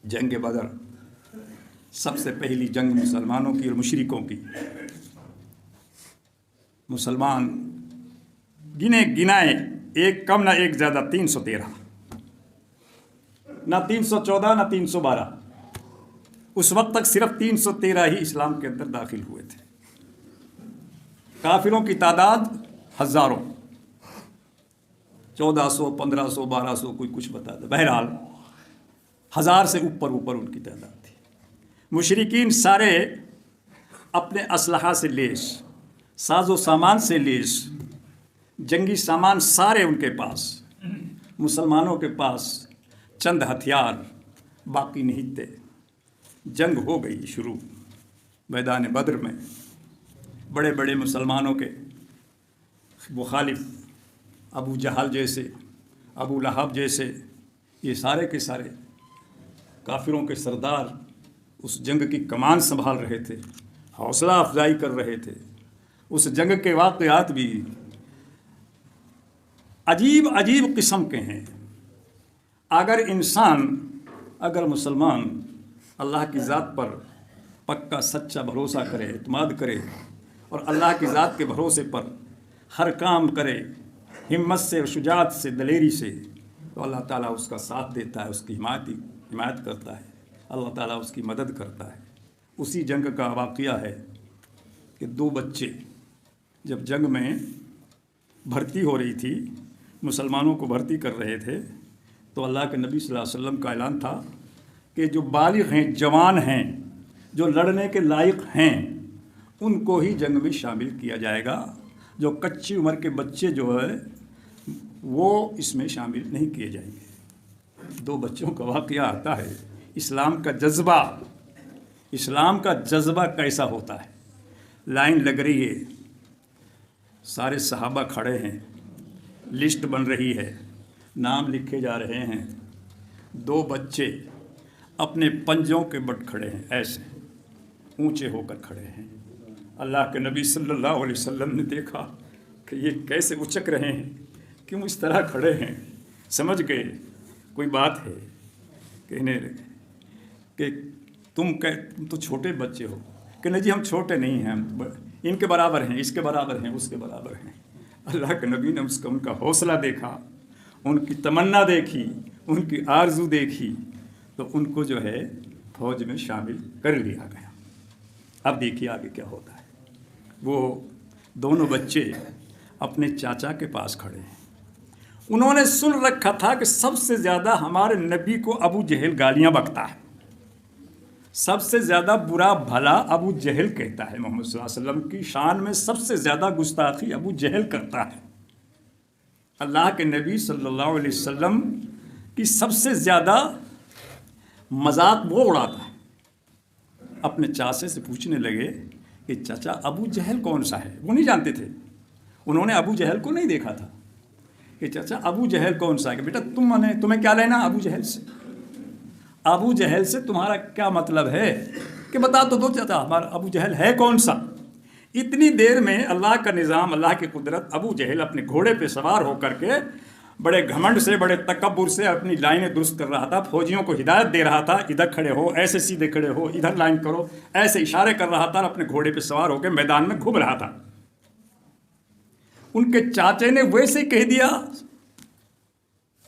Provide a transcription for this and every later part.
जंग बदर सबसे पहली जंग मुसलमानों की और मुशरिकों की। मुसलमान गिने गिनाए, एक कम ना एक ज़्यादा, 313, ना 314 ना 312। उस वक्त तक सिर्फ 313 ही इस्लाम के अंदर दाखिल हुए थे। काफिरों की तादाद हज़ारों, 1400, 1500, 1200, कोई कुछ बताता। बहरहाल 1000 से ऊपर उनकी तादाद थी। मुशरिकीन सारे अपने असलहा से लेस, साजो सामान से लेस, जंगी सामान सारे उनके पास। मुसलमानों के पास चंद हथियार बाकी नहीं थे। जंग हो गई शुरू। मैदान बद्र में बड़े बड़े मुसलमानों के मुखालिफ, अबू जहल जैसे, अबू लहब जैसे, ये सारे के सारे काफिरों के सरदार उस जंग की कमान संभाल रहे थे, हौसला अफजाई कर रहे थे। उस जंग के वाक़यात भी अजीब अजीब किस्म के हैं। अगर मुसलमान अल्लाह की ज़ात पर पक्का सच्चा भरोसा करे, एतमाद करे और अल्लाह की ज़ात के भरोसे पर हर काम करे, हिम्मत से, शुजात से, दलेरी से, तो अल्लाह ताला उसका साथ देता है, उसकी हिमायत करता है, अल्लाह ताला उसकी मदद करता है। उसी जंग का वाक़या है कि 2 बच्चे जब जंग में भर्ती हो रही थी, मुसलमानों को भर्ती कर रहे थे, तो अल्लाह के नबी सल्लल्लाहु अलैहि वसल्लम का ऐलान था कि जो बालिग़ हैं, जवान हैं, जो लड़ने के लायक हैं, उनको ही जंग में शामिल किया जाएगा। जो कच्ची उम्र के बच्चे जो है वो इसमें शामिल नहीं किए जाएंगे। 2 बच्चों का वाक़या आता है। इस्लाम का जज्बा कैसा होता है। लाइन लग रही है, सारे सहाबा खड़े हैं, लिस्ट बन रही है, नाम लिखे जा रहे हैं। 2 बच्चे अपने पंजों के बट खड़े हैं, ऐसे ऊंचे होकर खड़े हैं। अल्लाह के नबी सल्लल्लाहु अलैहि वसल्लम ने देखा कि ये कैसे उचक रहे हैं, क्यों इस तरह खड़े हैं। समझ गए कोई बात है। कहने लगे कि तुम तो छोटे बच्चे हो। कि नहीं जी, हम छोटे नहीं हैं, हम इनके बराबर हैं, इसके बराबर हैं, उसके बराबर हैं। अल्लाह के नबी ने उनका हौसला देखा, उनकी तमन्ना देखी, उनकी आरज़ू देखी, तो उनको जो है फौज में शामिल कर लिया गया। अब देखिए आगे क्या होता है। वो दोनों बच्चे अपने चाचा के पास खड़े हैं। उन्होंने सुन रखा था कि सबसे ज़्यादा हमारे नबी को अबू जहल गालियाँ बकता है, सबसे ज़्यादा बुरा भला अबू जहल कहता है। मोहम्मद सल्लल्लाहु अलैहि वसल्लम की शान में सबसे ज़्यादा गुस्ताखी अबू जहल करता है। अल्लाह के नबी सल्लल्लाहु अलैहि वसल्लम की सबसे ज़्यादा मजाक वो उड़ाता है। अपने चाचे से पूछने लगे कि चाचा अबू जहल कौन सा है। वो नहीं जानते थे, उन्होंने अबू जहल को नहीं देखा था। कि चाचा अबू जहल कौन सा है। कि बेटा तुम्हें क्या लेना अबू जहल से, अबू जहल से तुम्हारा क्या मतलब है। कि बता तो दो चाचा, हमारा अबू जहल है कौन सा। इतनी देर में अल्लाह का निज़ाम, अल्लाह की कुदरत, अबू जहल अपने घोड़े पे सवार होकर के बड़े घमंड से, बड़े तकब्बुर से अपनी लाइनें दुरुस्त कर रहा था, फौजियों को हिदायत दे रहा था, इधर खड़े हो, ऐसे सीधे खड़े हो, इधर लाइन करो, ऐसे इशारे कर रहा था, अपने घोड़े पे सवार होकर मैदान में घूम रहा था। उनके चाचे ने वैसे कह दिया,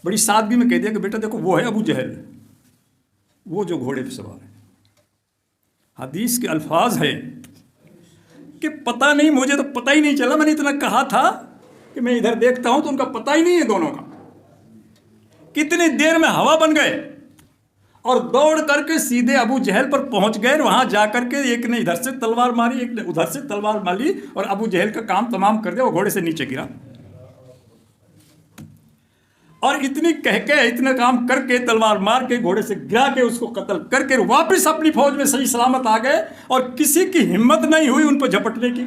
बड़ी सादगी में कह दिया कि बेटा देखो वो है अबू जहल, वो जो घोड़े पे सवार है। हदीस के अल्फाज है कि पता नहीं, मुझे तो पता ही नहीं चला, मैंने इतना कहा था कि मैं इधर देखता हूं तो उनका पता ही नहीं है दोनों का। कितनी देर में हवा बन गए और दौड़ करके सीधे अबू जहल पर पहुंच गए। वहां जाकर के एक ने इधर से तलवार मारी, एक ने उधर से तलवार मारी और अबू जहल का काम तमाम कर दिया। वो घोड़े से नीचे गिरा और इतनी कह के, इतना काम करके, तलवार मार के, घोड़े से गिरा के, उसको कत्ल करके वापस अपनी फौज में सही सलामत आ गए। और किसी की हिम्मत नहीं हुई उन पर झपटने की।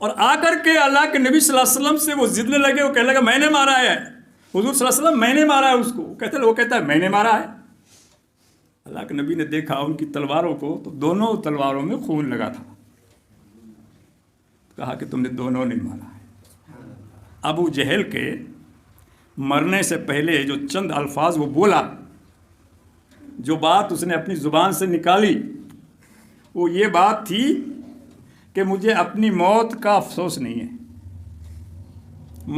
और आकर के अल्लाह के नबी सल्लल्लाहु अलैहि वसल्लम से वो जिदने लगे। वो कहने लगा मैंने मारा है, हुजूर सल्लल्लाहु अलैहि वसल्लम मैंने मारा है उसको। वो कहता है मैंने मारा है। अल्लाह के नबी ने देखा उनकी तलवारों को, तो दोनों तलवारों में खून लगा था। कहा कि तुमने दोनों ने मारा है। अबू जहल के मरने से पहले जो चंद अल्फाज वो बोला, جو بات اس نے اپنی زبان سے نکالی وہ یہ بات تھی کہ مجھے اپنی موت کا افسوس نہیں ہے،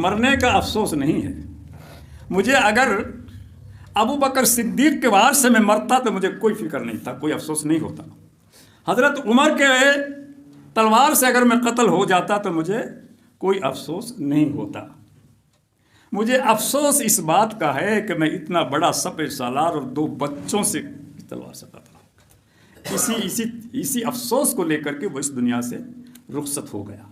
مرنے کا افسوس نہیں ہے۔ مجھے اگر ابو بکر صدیق کے وار سے میں مرتا تو مجھے کوئی فکر نہیں تھا، کوئی افسوس نہیں ہوتا۔ حضرت عمر کے تلوار سے اگر میں قتل ہو جاتا تو مجھے کوئی افسوس نہیں ہوتا۔ مجھے افسوس اس بات کا ہے کہ میں اتنا بڑا سپہ سالار اور 2 بچوں سے تلوار سے قتل ہو گیا۔ اسی افسوس کو لے کر کے وہ اس دنیا سے رخصت ہو گیا۔